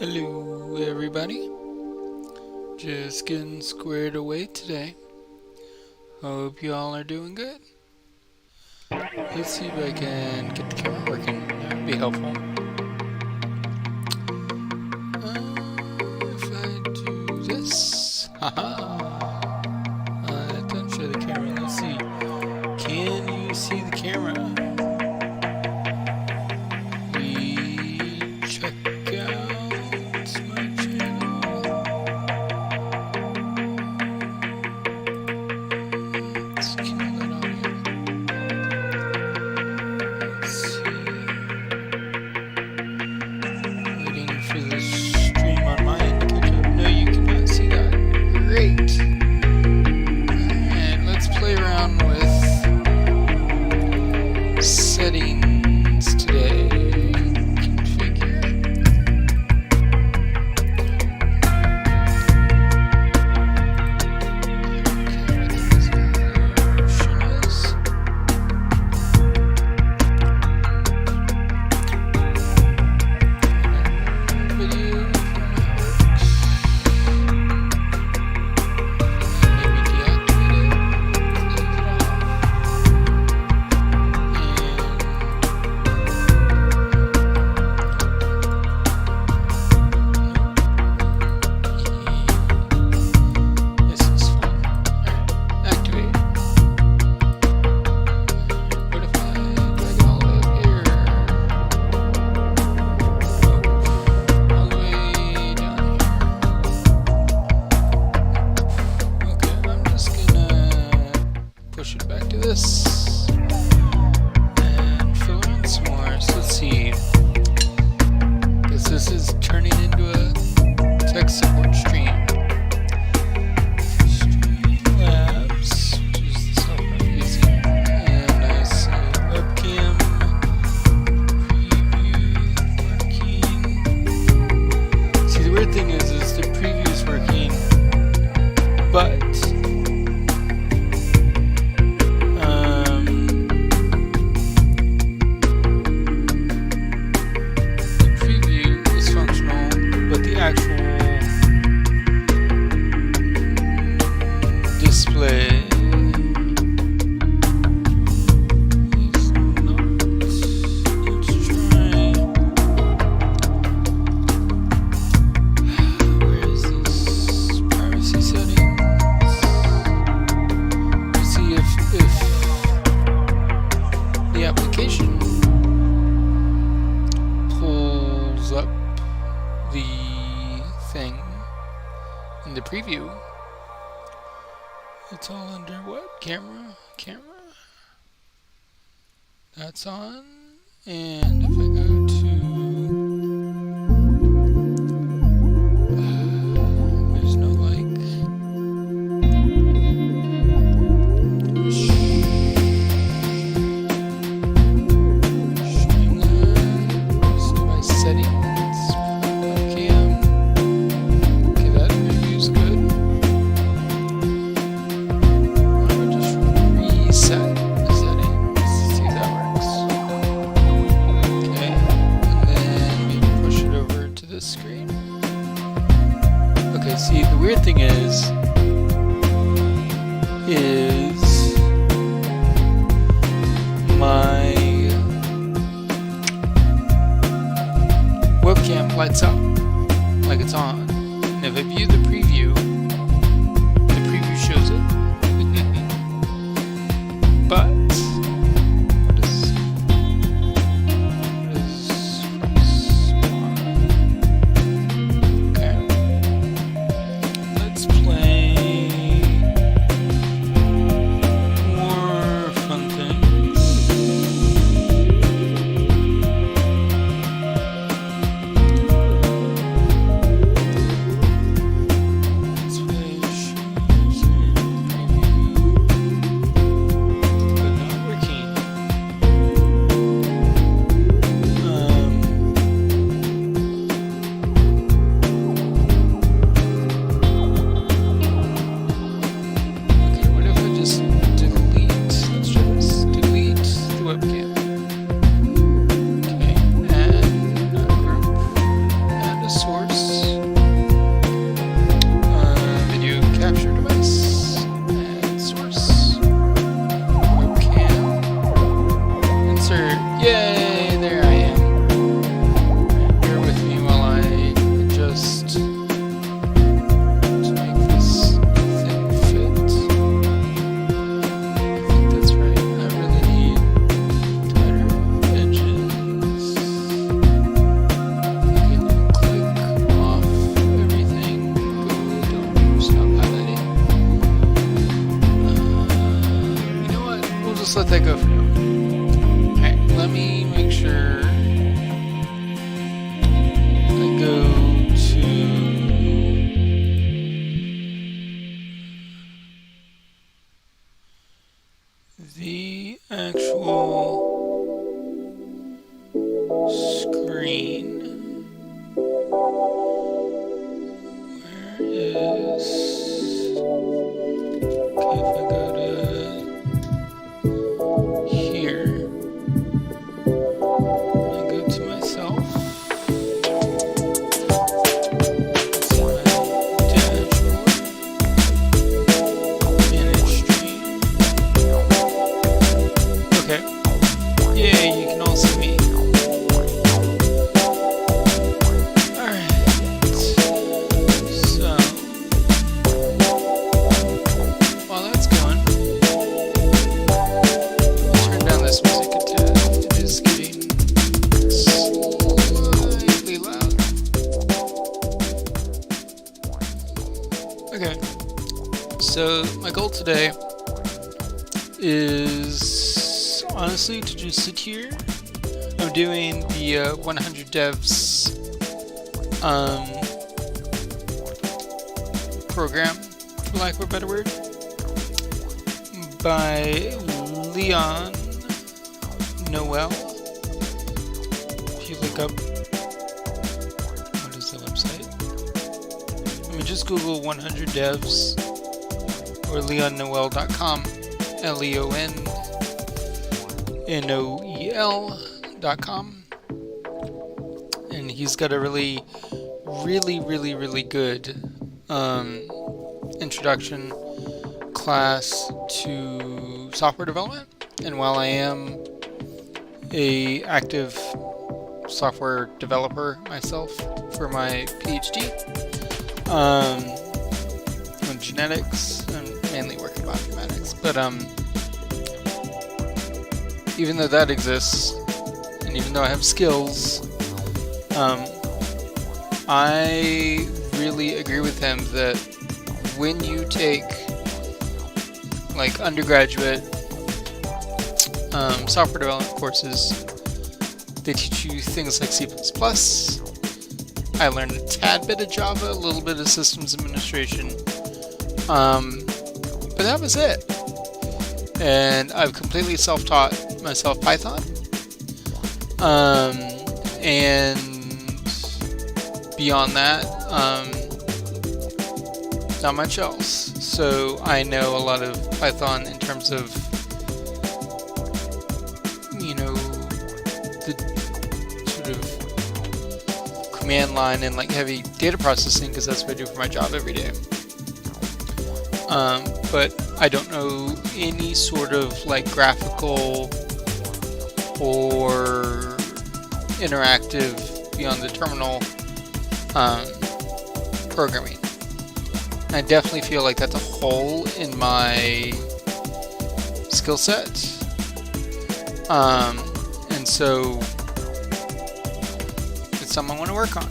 Hello everybody, just getting squared away today. Hope you all are doing good. Let's see if I can get the camera working, that would be helpful. If I do this, haha, that doesn't show the camera. Let's see, can you see the camera? We check out my channel. Let's kill that audio. Let's see. Waiting for the stream on my end to catch up. No, you cannot see that. Great. Alright, let's play around with settings today. Push it back to this and fill in some more. So let's see, because this is turning into a tech support stream. Streamlabs, which is the software I'm using, and I see webcam preview working. See, the weird thing is the preview is working, but display is not. Let's try. Where is this? Privacy settings. Let's see if the application pulls up the thing in the preview. It's all under what? Camera? That's on. And if I go to there's no like. Streamlabs, device settings, webcam. Okay, that preview's good. Set the settings, see if that works. Okay, and then we push it over to this screen. Okay, see, the weird thing is my webcam lights up like it's on. And if I view the preview shows it. But what is okay. Let's play just let that go for now. Alright, let me make sure I go to the actual screen. Where is... Okay, if I go to here, I go to myself. That's my dashboard. Manage stream. Okay. Yay, you can all see me. Okay, so my goal today is honestly to just sit here. I'm doing the 100 Devs program, for lack of a better word, by Leon Noel. If you look up, what is the website? I mean, just Google 100 Devs or leonnoel.com, LeonNoel.com, and he's got a really good introduction class to software development. And while I am a active software developer myself for my PhD, on genetics, I'm mainly working on genetics, but even though that exists, and even though I have skills, I really agree with him that when you take like undergraduate software development courses, they teach you things like C++. I learned a tad bit of Java, a little bit of systems administration, but that was it. And I've completely self-taught myself Python, and beyond that, not much else. So I know a lot of Python in terms of, you know, the sort of command line and like heavy data processing, because that's what I do for my job every day. But I don't know any sort of like graphical or interactive beyond the terminal programming. I definitely feel like that's a hole in my skill set, and so it's something I want to work on.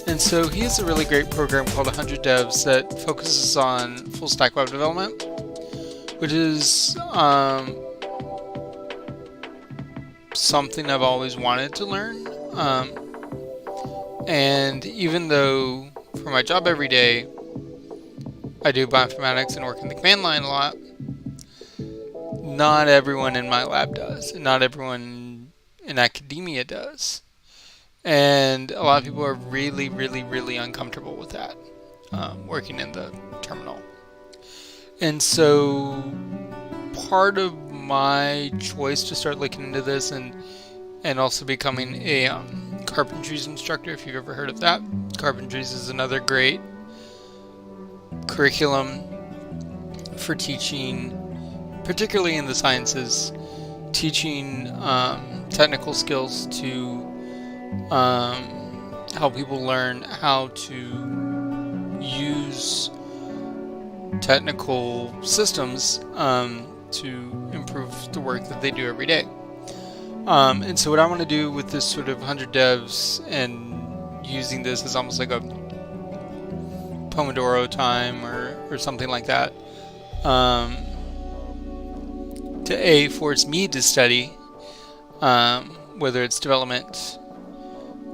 And so he has a really great program called 100 Devs that focuses on full stack web development, which is something I've always wanted to learn. And even though for my job every day I do bioinformatics and work in the command line a lot, not everyone in my lab does, and not everyone in academia does. And a lot of people are really uncomfortable with that, working in the terminal. And so part of my choice to start looking into this and also becoming a Carpentries instructor, if you've ever heard of that. Carpentries is another great curriculum for teaching, particularly in the sciences, teaching technical skills to help people learn how to use technical systems to improve the work that they do every day. And so what I want to do with this sort of 100 Devs and using this as almost like a Pomodoro time or something like that, to to force me to study, whether it's development,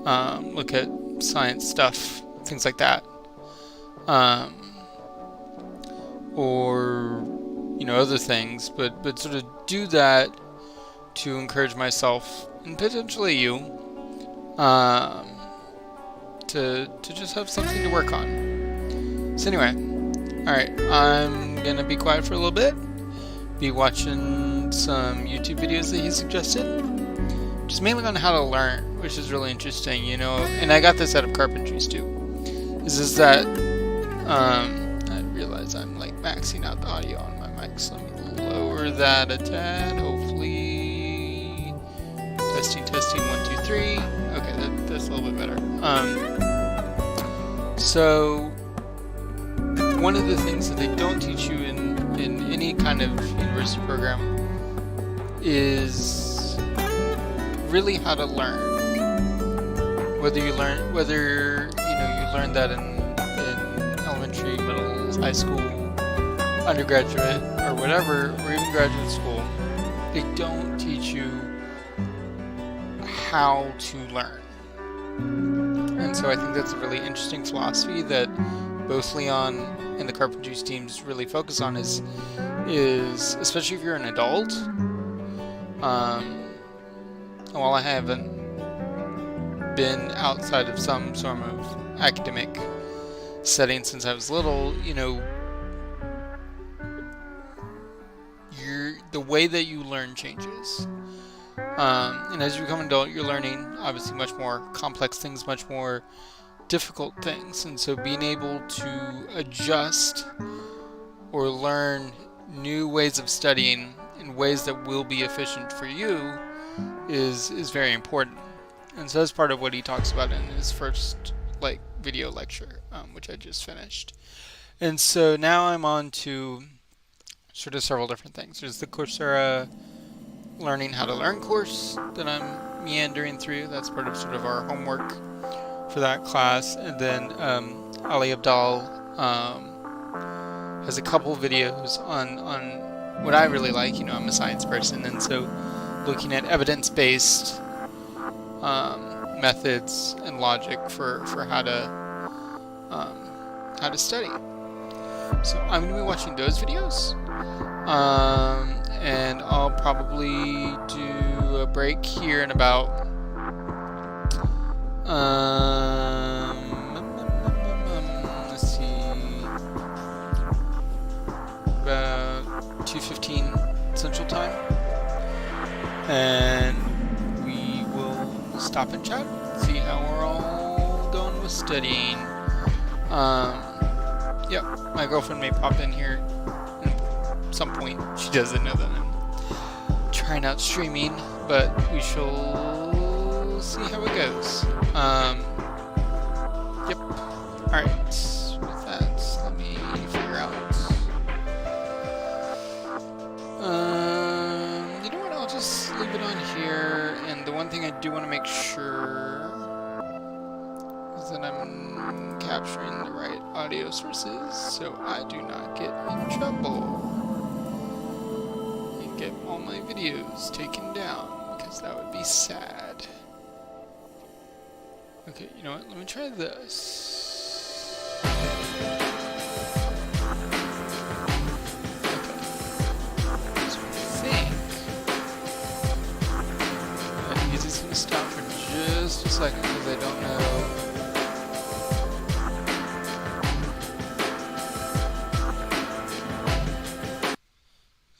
look at science stuff, things like that, or other things, but sort of do that to encourage myself and potentially you to just have something to work on. So anyway, alright, I'm gonna be quiet for a little bit, be watching some YouTube videos that he suggested, just mainly on how to learn, which is really interesting, and I got this out of Carpentries too, is that I realize I'm like maxing out the audio on my mic, so let me lower that a tad, hopefully. Testing, 1, 2, 3. Okay, that's a little bit better. So one of the things that they don't teach you in any kind of university program is really how to learn. Whether you learn that in elementary, middle, high school, undergraduate, or whatever, or even graduate school, they don't teach you how to learn. And so I think that's a really interesting philosophy that both Leon and the Carpentries teams really focus on is especially if you're an adult. While I haven't been outside of some sort of academic setting since I was little, the way that you learn changes. And as you become an adult, you're learning obviously much more complex things, much more difficult things. And so being able to adjust or learn new ways of studying in ways that will be efficient for you is very important. And so that's part of what he talks about in his first video lecture, which I just finished. And so now I'm on to sort of several different things. There's the Coursera Learning How to Learn course that I'm meandering through. That's part of sort of our homework for that class. And then Ali Abdaal has a couple videos on what I really like. I'm a science person, and so looking at evidence-based methods and logic for how to study. So I'm going to be watching those videos, and I'll probably do a break here in about let's see, about 2:15 Central Time, and we will stop and chat, see how we're all going with studying. Yep, my girlfriend may pop in here at some point. She doesn't know that I'm trying out streaming, but we shall see how it goes. Yep. Alright, with that, let me figure out. You know what, I'll just leave it on here, and the one thing I do want to make sure is that I'm capturing the right audio sources so I do not get in trouble and get all my videos taken down, because that would be sad. Okay, you know what, let me try this. Okay. So I think that music's going to stop for just a second because I don't know.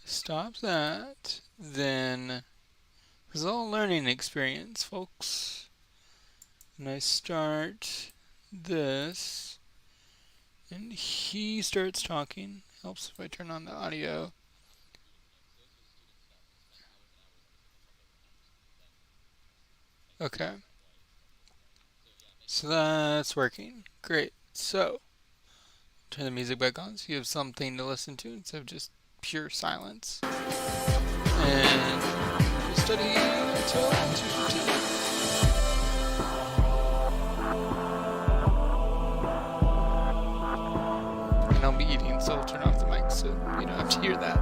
Stop that, then it's all a learning experience, folks. And I start this, and he starts talking. Helps if I turn on the audio. Okay. So that's working. Great. So, turn the music back on so you have something to listen to instead of just pure silence. And we'll study until 2:15. And I'll be eating, so I'll turn off the mic so you don't have to hear that.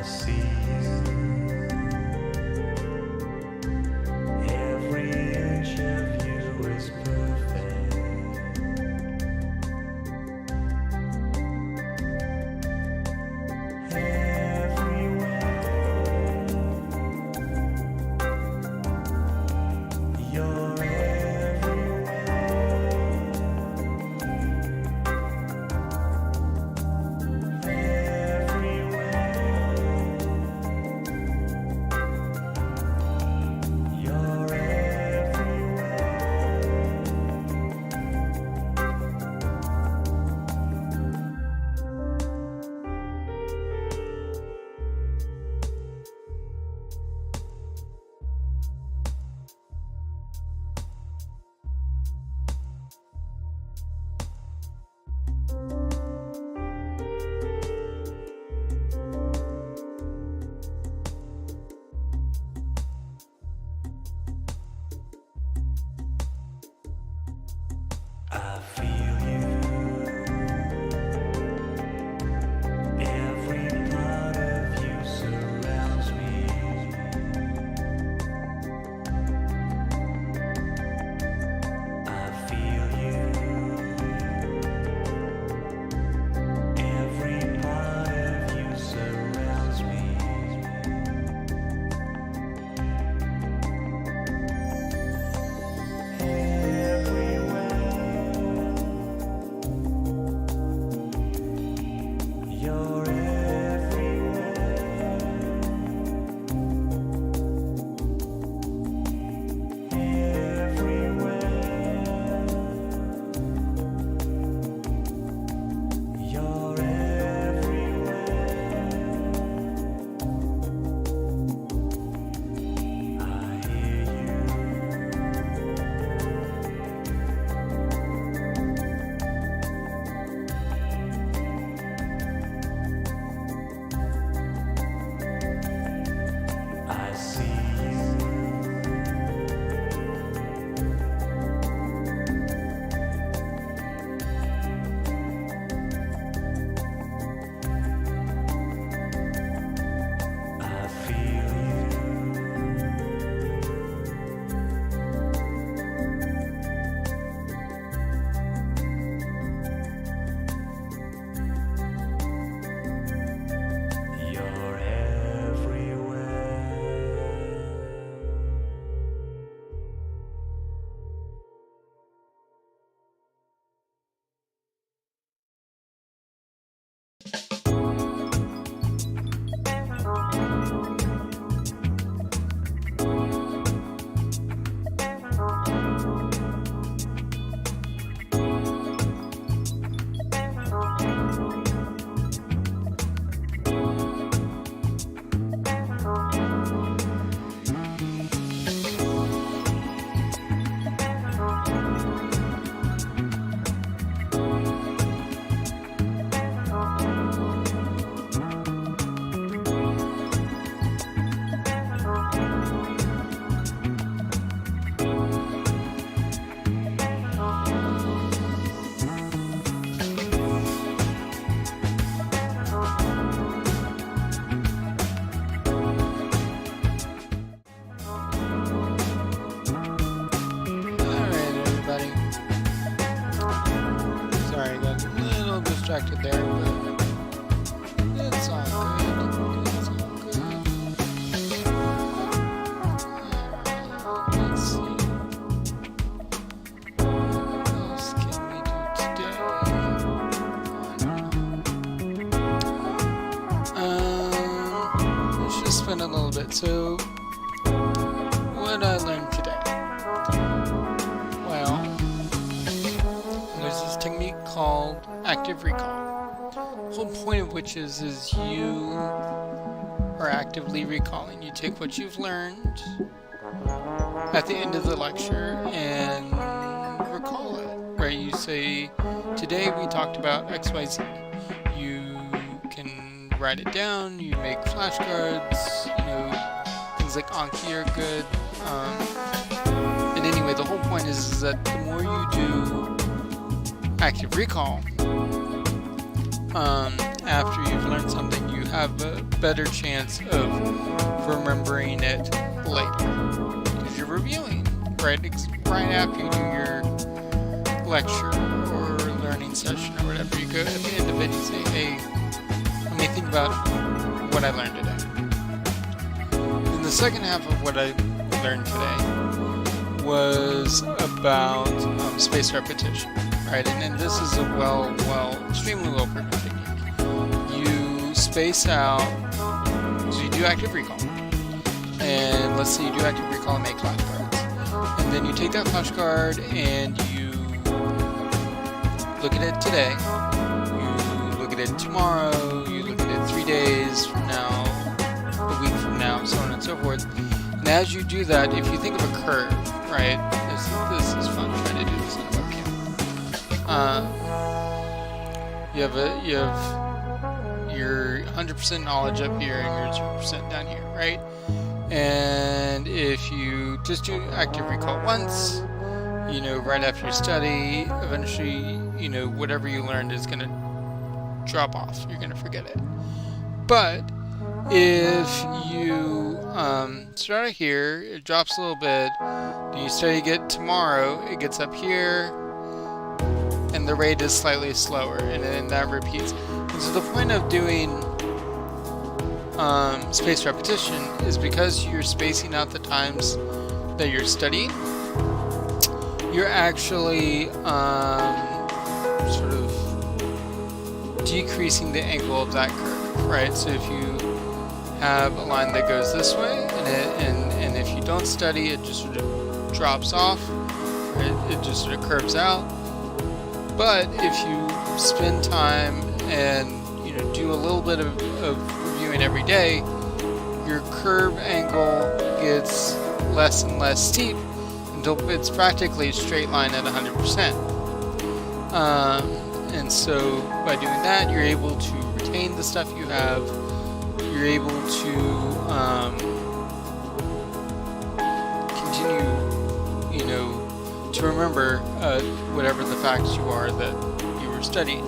see you. Every inch of you is perfect. Everywhere. You're I feel you. Every part of you surrounds me. I feel you. Every part of you surrounds me. You're I see you. I feel you. You're everywhere. Alright, everybody. Sorry, I got a little distracted there, but it's all good. It's all good. Alright, let's see. What else can we do today? Let's just spin a little bit. So, what I learned today? Well, there's this technique called active recall. The whole point of which is you are actively recalling. You take what you've learned at the end of the lecture and recall it, right? You say, today we talked about XYZ. You can write it down, you make flashcards, things like Anki are good. And anyway, the whole point is that the more you do active recall, after you've learned something, you have a better chance of remembering it later. Because you're reviewing, right? Right after you do your lecture or learning session or whatever, you go at the end of it, you say, hey, let me think about what I learned today. And the second half of what I learned today was about spaced repetition, right? And this is a extremely well-proven technique. You space out, so you do active recall, and let's say you do active recall and make flashcards, and then you take that flashcard and you look at it today, you look at it tomorrow, you look at it 3 days from now, a week from now, so on and so forth. And as you do that, if you think of a curve, right? This is fun trying to do this on a webcam. You have your 100% knowledge up here and your 0% down here, right? And if you just do active recall once, right after you study, eventually, whatever you learned is going to drop off. You're going to forget it. But if you start out here, it drops a little bit. You study again tomorrow, it gets up here, and the rate is slightly slower, and then that repeats. And so the point of doing spaced repetition is because you're spacing out the times that you're studying, you're actually sort of decreasing the angle of that curve, right? So if you have a line that goes this way, and if you don't study, it just sort of drops off, right? It just sort of curves out. But if you spend time and do a little bit of reviewing every day, your curve angle gets less and less steep until it's practically a straight line at 100%. And so by doing that, you're able to retain the stuff you have. You're able to continue, to remember whatever the facts you are that you were studying.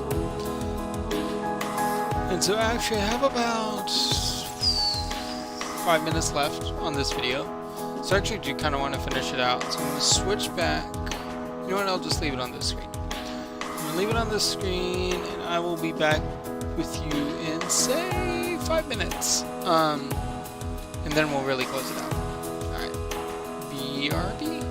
And so actually I have about 5 minutes left on this video. So actually I do kind of want to finish it out. So I'm going to switch back. You know what, I'll just leave it on this screen. I'm going to leave it on this screen and I will be back with you in, say, 5 minutes. And then we'll really close it out. Alright. BRB.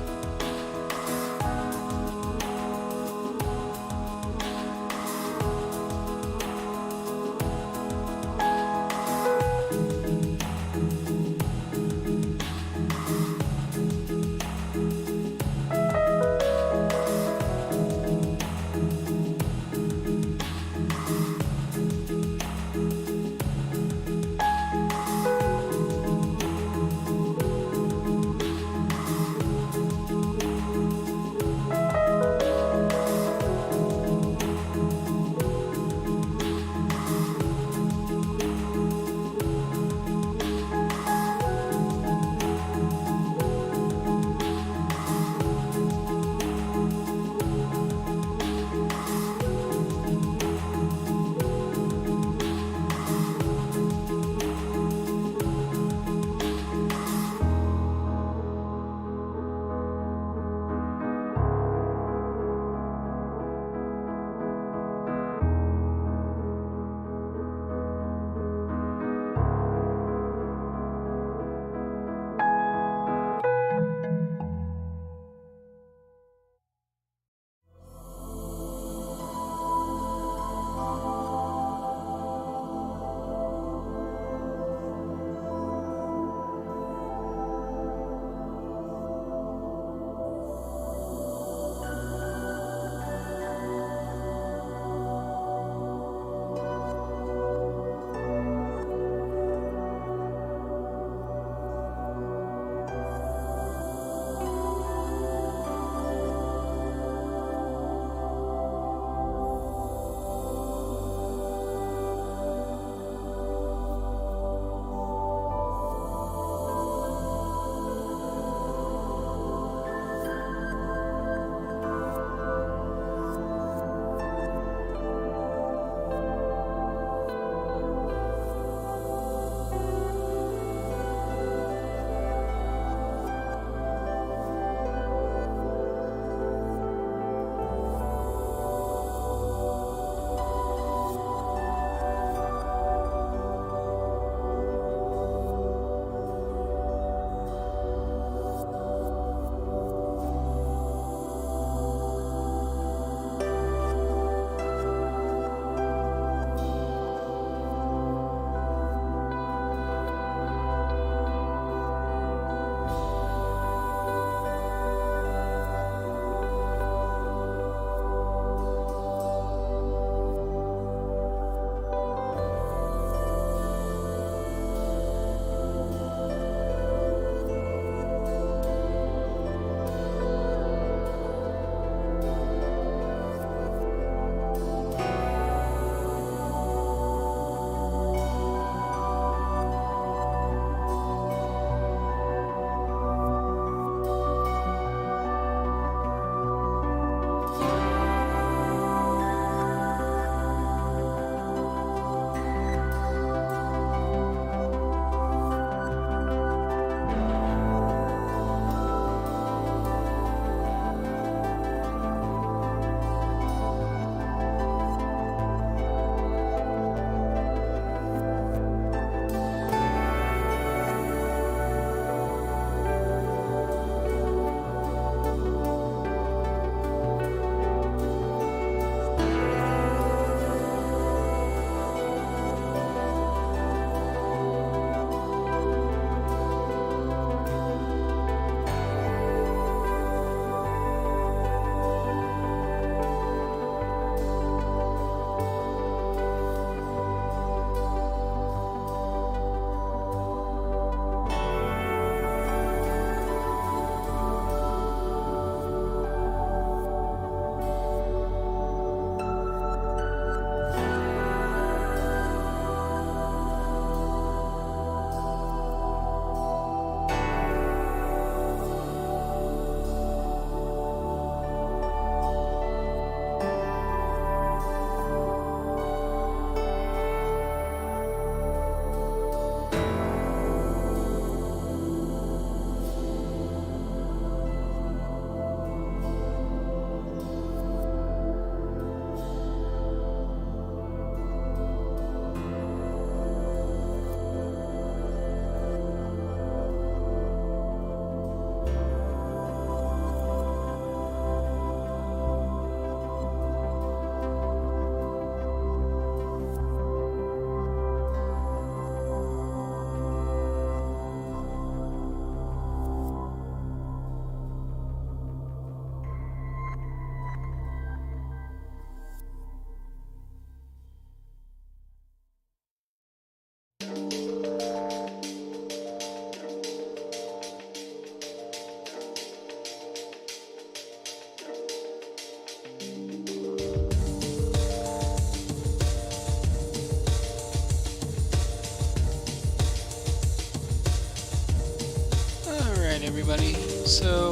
Alright, everybody. So,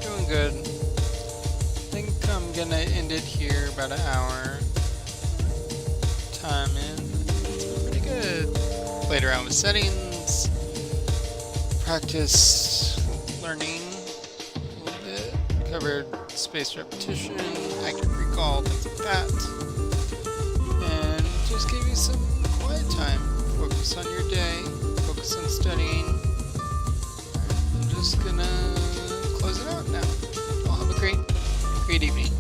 doing good. I think I'm gonna end it here, about an hour. Time in. It's been pretty good. Played around with settings. Practiced learning a little bit. Covered spaced repetition, active recall, things like that. And just gave you some quiet time. Focus on your day. Focus on studying. I'm just gonna close it out now. Y'all have a great evening.